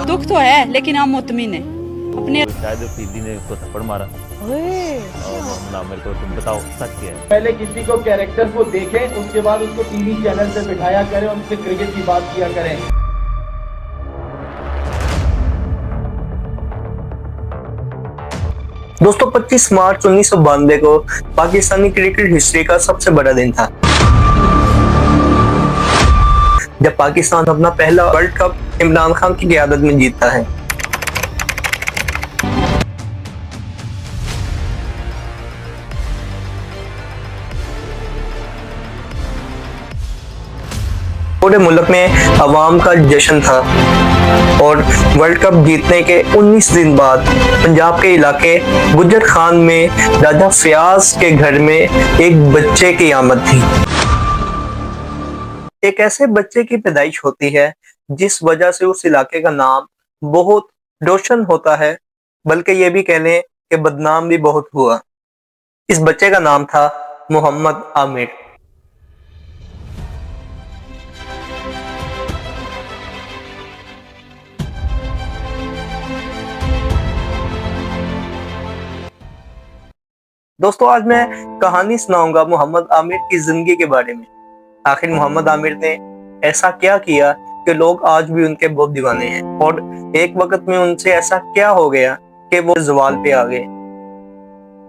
दुख तो है लेकिन हम मुतमिन है अपने। तो शायद सीधी ने उसको थप्पड़ मारा और मोहम्मद आमिर को। तुम बताओ सच क्या है? पहले किसी को कैरेक्टर को देखें, उसके बाद उसको टीवी चैनल पे बिठाया करें, उनसे क्रिकेट की बात किया करें। दोस्तों 25 मार्च 1992 को पाकिस्तानी क्रिकेट हिस्ट्री का सबसे बड़ा दिन था, जब पाकिस्तान अपना पहला वर्ल्ड कप इमरान खान की क़यादत में जीतता है। पूरे मुल्क में अवाम का जश्न था और वर्ल्ड कप जीतने के 19 दिन बाद पंजाब के इलाके गुजर खान में राजा फयाज के घर में एक बच्चे की आमद थी। एक ऐसे बच्चे की पैदाइश होती है जिस वजह से उस इलाके का नाम बहुत रोशन होता है, बल्कि ये भी कह लें कि बदनाम भी बहुत हुआ। इस बच्चे का नाम था मोहम्मद आमिर। दोस्तों आज मैं कहानी सुनाऊंगा मोहम्मद आमिर की जिंदगी के बारे में। आखिर मोहम्मद आमिर ने ऐसा क्या किया कि लोग आज भी उनके बहुत दीवाने हैं, और एक वक्त में उनसे ऐसा क्या हो गया कि वो ज़वाल पे आ गए।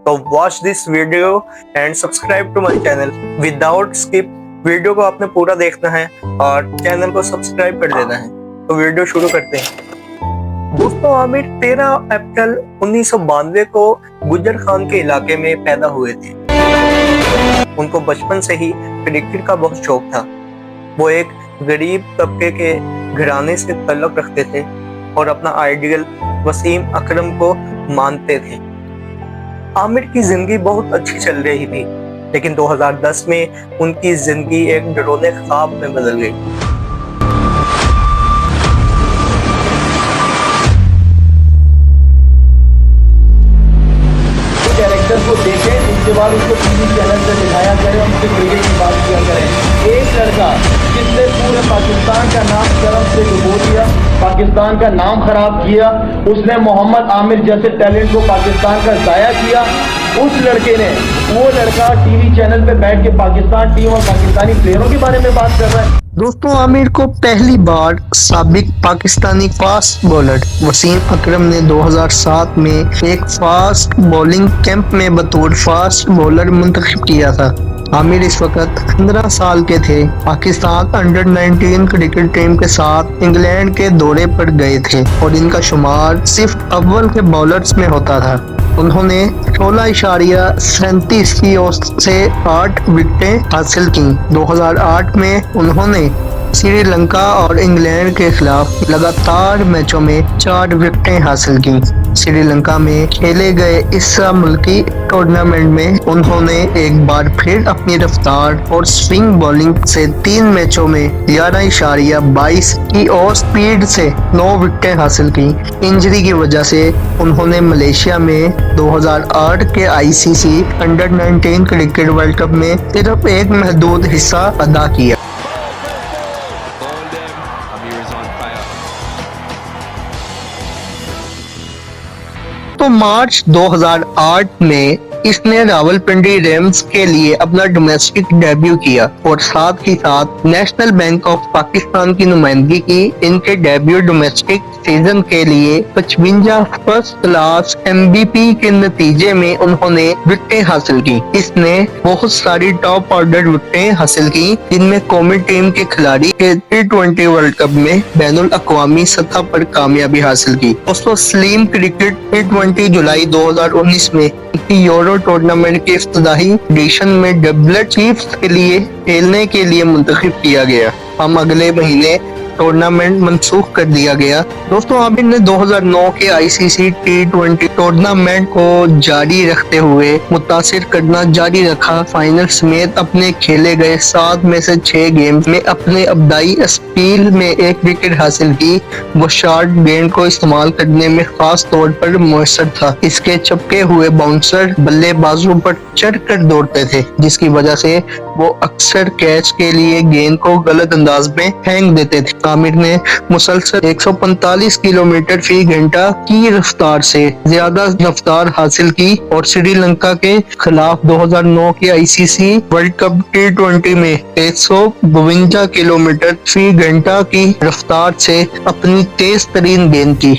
तो watch this video and subscribe to my channel without skip. Video को आपने पूरा देखना है और चैनल को सब्सक्राइब कर देना है। तो वीडियो शुरू करते हैं। दोस्तों आमिर 13 अप्रैल 1992 को गुजर खान के इलाके में पैदा हुए थे। उनको बचपन से ही क्रिकेट का बहुत शौक था। वो एक गरीब तबके के घराने से ताल्लुक रखते थे और अपना आइडियल वसीम अकरम को मानते थे। आमिर की जिंदगी बहुत अच्छी चल रही थी, लेकिन 2010 में उनकी जिंदगी एक डरावने ख्वाब में बदल गई। कैरेक्टर को देखें, उसके बाद उसको टीवी चैनल पे दिखाया करें, उनसे क्रिकेट की बात किया करें। एक लड़का जिसने पूरे पाकिस्तान का नाम शर्म से डुबो दिया, पाकिस्तान का नाम खराब किया, उसने मोहम्मद आमिर जैसे टैलेंट को पाकिस्तान का जाया किया। उस लड़के ने, वो लड़का टीवी चैनल पे बैठ के पाकिस्तान टीम और पाकिस्तानी प्लेयरों के बारे में बात कर रहा है। दोस्तों आमिर को पहली बार साबिक पाकिस्तानी फास्ट बॉलर वसीम अकरम ने 2007 में एक फास्ट बॉलिंग कैंप में बतौर फास्ट बॉलर मुंतखब किया था। आमिर इस वक्त 15 साल के थे। पाकिस्तान अंडर 19 क्रिकेट टीम के साथ इंग्लैंड के दौरे पर गए थे और इनका शुमार सिर्फ अव्वल के बॉलर्स में होता था। उन्होंने 16.37 की औसत से 8 विकेटें हासिल की। 2008 में उन्होंने श्रीलंका और इंग्लैंड के खिलाफ लगातार मैचों में 4 विकेटें हासिल की। श्रीलंका में खेले गए इस मुल्की टूर्नामेंट में उन्होंने एक बार फिर अपनी रफ्तार और स्विंग बॉलिंग से 3 मैचों में 11.22 की और स्पीड से 9 विकेटें हासिल की। इंजरी की वजह से उन्होंने मलेशिया में 2008 के ICC under 19 cricket world cup में सिर्फ एक महदूद हिस्सा अदा किया। तो मार्च 2008 में इसने रावलपिंडी रेम्स के लिए अपना डोमेस्टिक डेब्यू किया और साथ ही साथ नेशनल बैंक ऑफ पाकिस्तान की नुमाइंदगी की। इनके डेब्यू डोमेस्टिक सीजन के लिए 55 फर्स्ट क्लास MVP के नतीजे में उन्होंने विकेटें हासिल की। इसने बहुत सारी टॉप ऑर्डर विकेटें हासिल की, जिनमें कौमी टीम के खिलाड़ी के T20 वर्ल्ड कप में बैनुल अक़वामी सतह पर कामयाबी हासिल की। दोस्तों स्लिम क्रिकेट T20 जुलाई 2019 में यूरो टूर्नामेंट के इफ्तिताही एडिशन में डबल चीफ्स के लिए खेलने के लिए मुंतखब किया गया। हम अगले महीने टूर्नामेंट मंसूख कर दिया गया। दोस्तों आमिर ने 2009 के ICC T20 टूर्नामेंट को जारी रखते हुए मुतासिर करना जारी रखा। फाइनल समेत अपने खेले गए 7 में से 6 गेम में अपने अब्दाई स्पील में 1 विकेट हासिल की। वो शॉर्ट गेंद को इस्तेमाल करने में खास तौर पर मुयस्सर था। इसके चपके हुए बाउंसर बल्लेबाजों पर चढ़कर दौड़ते थे, जिसकी वजह से वो अक्सर अक्सर कैच के लिए गेंद को गलत अंदाज में फेंक देते थे। आमिर ने मुसलसल 145 किलोमीटर फी घंटा की रफ्तार से ज्यादा रफ्तार हासिल की और श्रीलंका के खिलाफ 2009 के आईसीसी वर्ल्ड कप T20 में 152 किलोमीटर फी घंटा की रफ्तार से अपनी तेज तरीन गेंद की।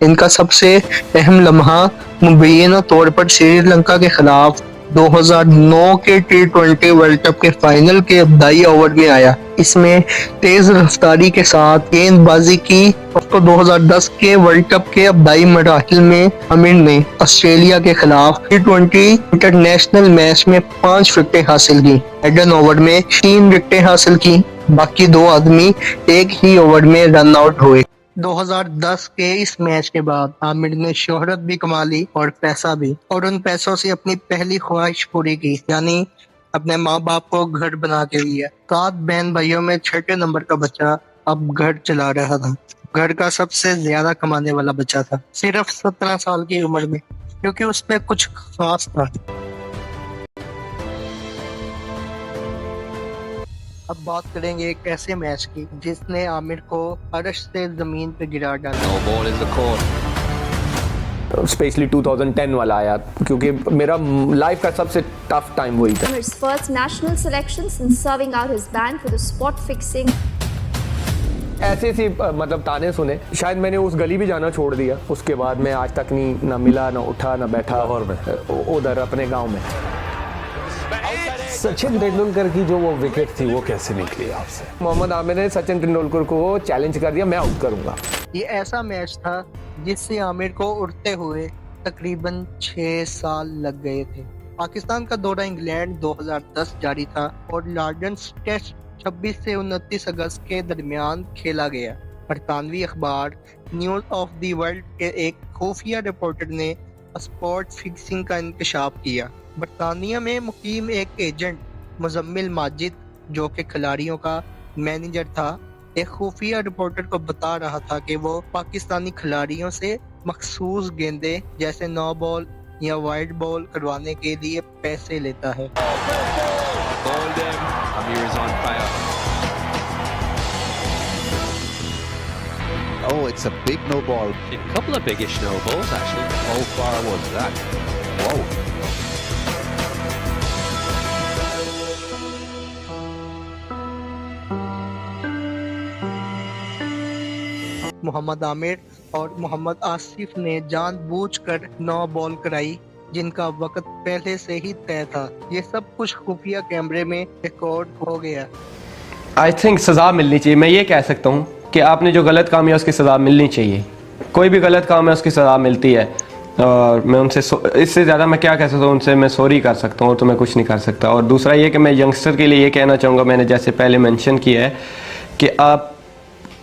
इनका सबसे अहम लम्हा मुबैना तौर पर श्रीलंका के खिलाफ 2009 के T20 वर्ल्ड कप के फाइनल के इब्तदाई ओवर में आया। इसमें तेज रफ्तारी के साथ गेंदबाजी की। तो 2010 के वर्ल्ड कप के इब्तदाई मराहिल में आमिर ने ऑस्ट्रेलिया के खिलाफ T20 इंटरनेशनल मैच में 5 विकेटें हासिल की। एडन ओवर में 3 विकेटें हासिल की, बाकी 2 आदमी एक ही ओवर में रन आउट हुए। 2010 के इस मैच के बाद आमिर ने शोहरत भी कमा ली और पैसा भी, और उन पैसों से अपनी पहली ख्वाहिश पूरी की, यानी अपने माँ बाप को घर बना के दिया। 7 बहन भाइयों में 6 नंबर का बच्चा अब घर चला रहा था। घर का सबसे ज्यादा कमाने वाला बच्चा था, सिर्फ 17 साल की उम्र में, क्योंकि उसमें कुछ खास था। अब बात करेंगे एक ऐसे मैच की जिसने आमिर को अर्श से जमीन पे गिरा डाला। स्पेशली 2010 वाला आया, क्योंकि मेरा लाइफ का सबसे टफ टाइम वही था। Amir's first national selections and serving out his ban for the spot fixing. ऐसे सी मतलब ताने सुने, शायद मैंने उस गली भी जाना छोड़ दिया। उसके बाद मैं आज तक नहीं ना मिला, ना उठा, ना बैठा उधर अपने गांव में। सचिन तेंदुलकर की जो वो विकेट थी वो कैसे निकली आपसे? मोहम्मद आमिर ने सचिन तेंदुलकर को चैलेंज कर दिया, मैं आउट करूंगा। ये ऐसा मैच था जिससे आमिर को उड़ते हुए तकरीबन 6 साल लग गए थे। पाकिस्तान का दौरा इंग्लैंड 2010 जारी था और लॉर्ड्स टेस्ट 26 से 29 अगस्त के दरमियान खेला गया। बरतानवी अखबार न्यूज़ ऑफ द वर्ल्ड के एक खुफिया रिपोर्टर ने स्पॉट फिक्सिंग का इंकशाफ किया। बरतानिया में मुकीम एक एजेंट मुजम्मिल माजिद, जो कि खिलाड़ियों का मैनेजर था, एक खुफिया रिपोर्टर को बता रहा था कि वो पाकिस्तानी खिलाड़ियों से मखसूस गेंदे जैसे नो बॉल या वाइड बॉल करवाने के लिए पैसे लेता है। Oh, it's a big no ball. A couple of biggish no balls actually. How far was that? Whoa. Mohammad Aamir और मोहम्मद आसिफ ने जानबूझकर 9 बॉल कराई, जिनका वक्त पहले से ही तय था। ये सब कुछ खुफिया कैमरे में रिकॉर्ड हो गया। आई थिंक सज़ा मिलनी चाहिए। मैं ये कह सकता हूँ कि आपने जो गलत काम किया उसकी सज़ा मिलनी चाहिए। कोई भी गलत काम है उसकी सज़ा मिलती है, और मैं उनसे इससे ज़्यादा मैं क्या कह सकता हूँ, उनसे मैं सॉरी कर सकता हूँ, तो मैं कुछ नहीं कर सकता। और दूसरा ये कि मैं यंगस्टर के लिए ये कहना चाहूँगा, मैंने जैसे पहले मेंशन किया है कि आप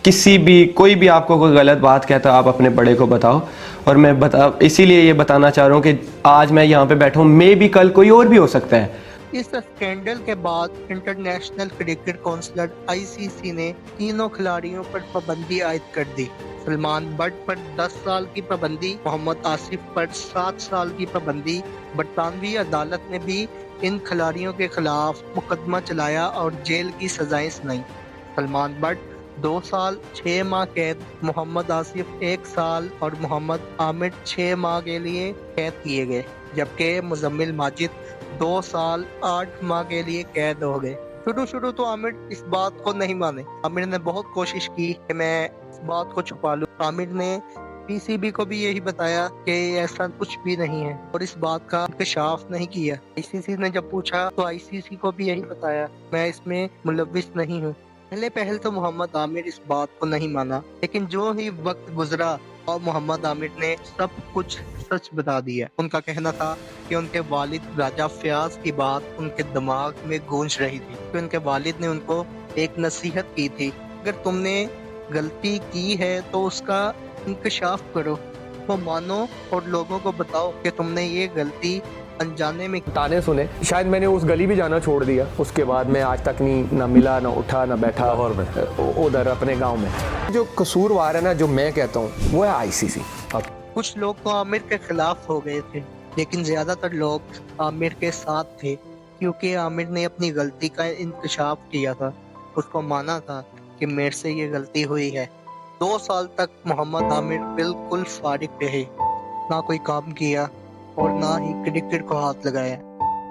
कोई भी आपको कोई गलत बात कहता है, आप अपने बड़े को बताओ। और मैं इसीलिए ये बताना चाह रहा हूँ कि आज मैं यहाँ पे बैठा हूँ, मे भी कल कोई और भी हो सकता है। इस स्कैंडल के बाद इंटरनेशनल क्रिकेट काउंसिल ICC ने तीनों खिलाड़ियों पर पाबंदी आयद कर दी। सलमान बट पर 10 साल की पाबंदी, मोहम्मद आसिफ पर 7 साल की पाबंदी। बरतानवी अदालत ने भी इन खिलाड़ियों के खिलाफ मुकदमा चलाया और जेल की सजाएं सुनाई। सलमान बट 2 साल 6 माह कैद, मोहम्मद आसिफ 1 साल और मोहम्मद आमिर 6 माह के लिए कैद किए गए, जबकि मुजम्मिल माजिद 2 साल 8 माह के लिए कैद हो गए। शुरू तो आमिर इस बात को नहीं माने। आमिर ने बहुत कोशिश की कि मैं इस बात को छुपा लूं। आमिर ने PCB को भी यही बताया कि ऐसा कुछ भी नहीं है और इस बात का इंकशाफ नहीं किया। ICC ने जब पूछा तो ICC को भी यही बताया, मैं इसमें मुलव्विस नहीं हूँ। पहले तो मोहम्मद आमिर इस बात को नहीं माना, लेकिन जो ही वक्त गुजरा और मोहम्मद आमिर ने सब कुछ सच बता दिया। उनका कहना था कि उनके वालिद राजा फयाज की बात उनके दिमाग में गूंज रही थी, कि उनके वालिद ने उनको एक नसीहत की थी, अगर तुमने गलती की है तो उसका इंकशाफ करो, वो मानो और लोगों को बताओ कि तुमने ये गलती अनजाने में। ताने सुने, शायद मैंने उस गली भी जाना छोड़ दिया। उसके बाद मैं आज तक नहीं ना मिला, ना उठा, ना बैठा उधर अपने गांव में। जो कसूरवार है ना, जो मैं कहता हूँ, वो है ICC। अब कुछ लोग तो आमिर के खिलाफ हो गए थे, लेकिन ज्यादातर लोग आमिर के साथ थे, क्योंकि आमिर ने अपनी गलती का इंकशाफ किया था, उसको माना था कि मेरे से ये गलती हुई है। 2 साल तक मोहम्मद आमिर बिल्कुल फारिग रहे, ना कोई काम किया और ना ही क्रिकेट को हाथ लगाया।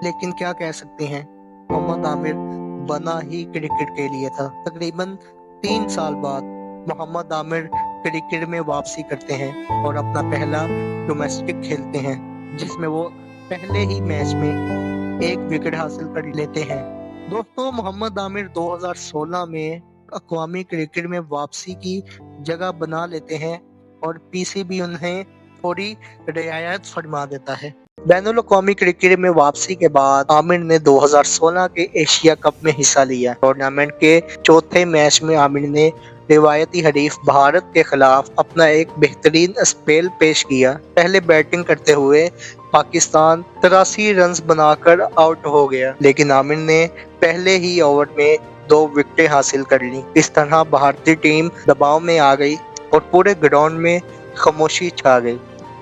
लेकिन क्या कह सकते हैं, मोहम्मद आमिर बना ही क्रिकेट के लिए था। तकरीबन 3 साल बाद मोहम्मद आमिर क्रिकेट में वापसी करते हैं और अपना पहला डोमेस्टिक खेलते हैं, जिसमें वो पहले ही मैच में 1 विकेट हासिल कर लेते हैं। दोस्तों, मोहम्मद आमिर 2016 में अक़वामी क्रिकेट में वापसी की जगह बना लेते हैं और पीसीबी उन्हें थोड़ी रियायत फरमा देता है। बैनुल अक़वामी क्रिकेट में वापसी के बाद आमिर ने 2016 के एशिया कप में हिस्सा लिया। टूर्नामेंट के चौथे मैच में आमिर ने रिवायती हरीफ भारत के खिलाफ अपना एक बेहतरीन स्पेल पेश किया। पहले बैटिंग करते हुए पाकिस्तान 83 रन बनाकर आउट हो गया, लेकिन आमिर ने पहले ही ओवर में 2 विकेटें हासिल कर ली। इस तरह भारतीय टीम दबाव में आ गई और पूरे ग्राउंड में खामोशी छा गई।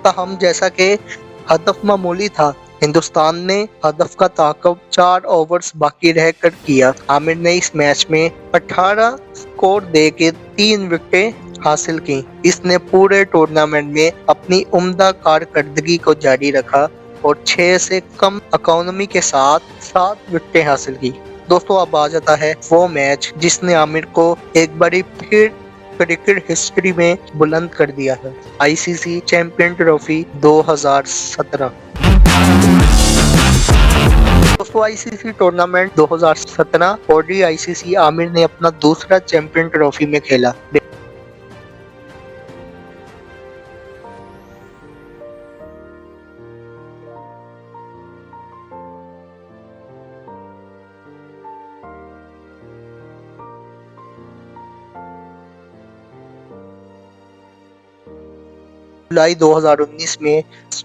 ताहम जैसा कि हदफ मामूली था, हिंदुस्तान ने हदफ का ताक़ब 4 ओवर्स बाकी रहकर किया। आमिर ने इस मैच में 18 स्कोर देके 3 विकेटें हासिल की। इसने पूरे टूर्नामेंट में अपनी उम्दा कारकर्दगी को जारी रखा और 6 से कम इकोनॉमी के साथ 7 विकेटें हासिल की। दोस्तों, अब आ जाता है वो मैच जिसने आमिर को एक बारी फिर क्रिकेट हिस्ट्री में बुलंद कर दिया है, आईसीसी चैंपियन ट्रॉफी 2017। दोस्तों, आईसीसी टूर्नामेंट 2017 ओडी आईसीसी आमिर ने अपना दूसरा चैंपियन ट्रॉफी में खेला। जुलाई 2019 में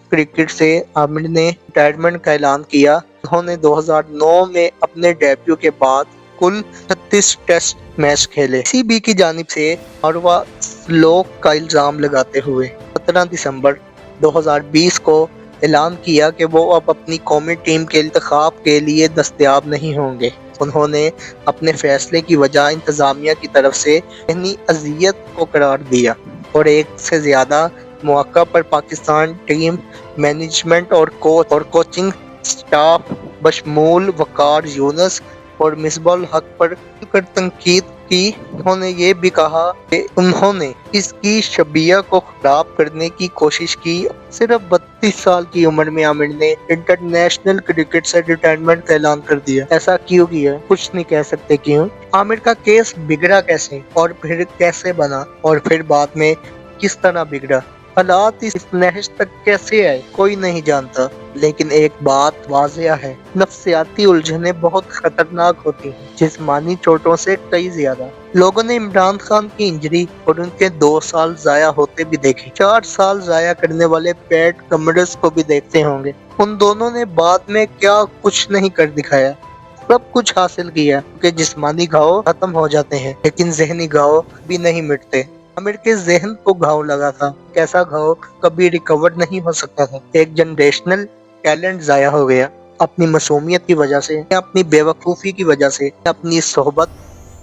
क्रिकेट से आमिर ने रिटायरमेंट का ऐलान किया। उन्होंने 2009 में अपने डेब्यू के बाद कुल 36 टेस्ट मैच खेले। पीसीबी की जानिब से अरवा स्लोक का इल्जाम लगाते हुए 17 दिसंबर 2020 को ऐलान किया कि वो अब अपनी कौमी टीम के इंतखाब के लिए दस्तयाब नहीं होंगे। उन्होंने अपने फैसले की वजह इंतजामिया की तरफ से इतनी अजियत को करार दिया और एक से ज्यादा मौका पर पाकिस्तान टीम मैनेजमेंट और कोचिंग स्टाफ बशमूल वकार यूनुस और मिसबाहुल हक पर तनकीद की। उन्होंने ये भी कहा कि उन्होंने इसकी शबिया को खराब करने की कोशिश की। सिर्फ 32 साल की उम्र में आमिर ने इंटरनेशनल क्रिकेट से रिटायरमेंट का ऐलान कर दिया। ऐसा क्यों किया? कुछ नहीं कह सकते क्यों। आमिर का केस बिगड़ा कैसे और फिर कैसे बना और फिर बाद में किस तरह बिगड़ा, हालात इस नहज तक कैसे आए, कोई नहीं जानता। लेकिन एक बात वाज़ेह है, नफ्सियाती उलझनें बहुत खतरनाक होती हैं, जिस्मानी चोटों से कई ज्यादा। लोगों ने इमरान खान की इंजरी और उनके 2 साल जाया होते भी देखे। 4 साल जाया करने वाले पैट कमरस को भी देखते होंगे। उन दोनों ने बाद में क्या कुछ नहीं कर दिखाया, सब कुछ हासिल किया, क्योंकि जिस्मानी घाव खत्म हो जाते हैं लेकिन जहनी घाव भी नहीं मिटते। आमिर के जहन को घाव लगा था, कैसा घाव कभी रिकवर नहीं हो सकता था। एक जनरेशनल टैलेंट जाया हो गया, अपनी मासूमियत की वजह से, अपनी बेवकूफ़ी की वजह से, अपनी सोहबत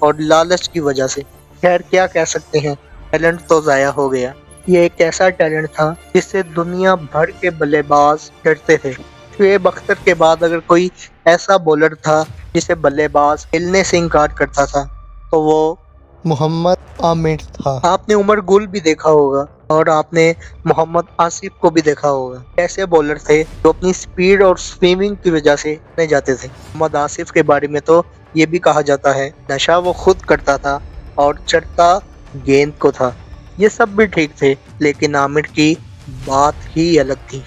और लालच की वजह से। खैर, क्या कह सकते हैं, टैलेंट तो जाया हो गया। ये एक ऐसा टैलेंट था जिससे दुनिया भर के बल्लेबाज डरते थे। शुएब अख्तर के बाद अगर कोई ऐसा बॉलर था जिसे बल्लेबाज खेलने से इनकार करता था तो वो मोहम्मद आमिर था। आपने उमर गुल भी देखा होगा और आपने मोहम्मद आसिफ को भी देखा होगा। ऐसे बॉलर थे जो अपनी स्पीड और स्विमिंग की वजह से जाने जाते थे। मोहम्मद आसिफ के बारे में तो ये भी कहा जाता है नशा वो खुद करता था और चढ़ता गेंद को था। ये सब भी ठीक थे, लेकिन आमिर की बात ही अलग थी।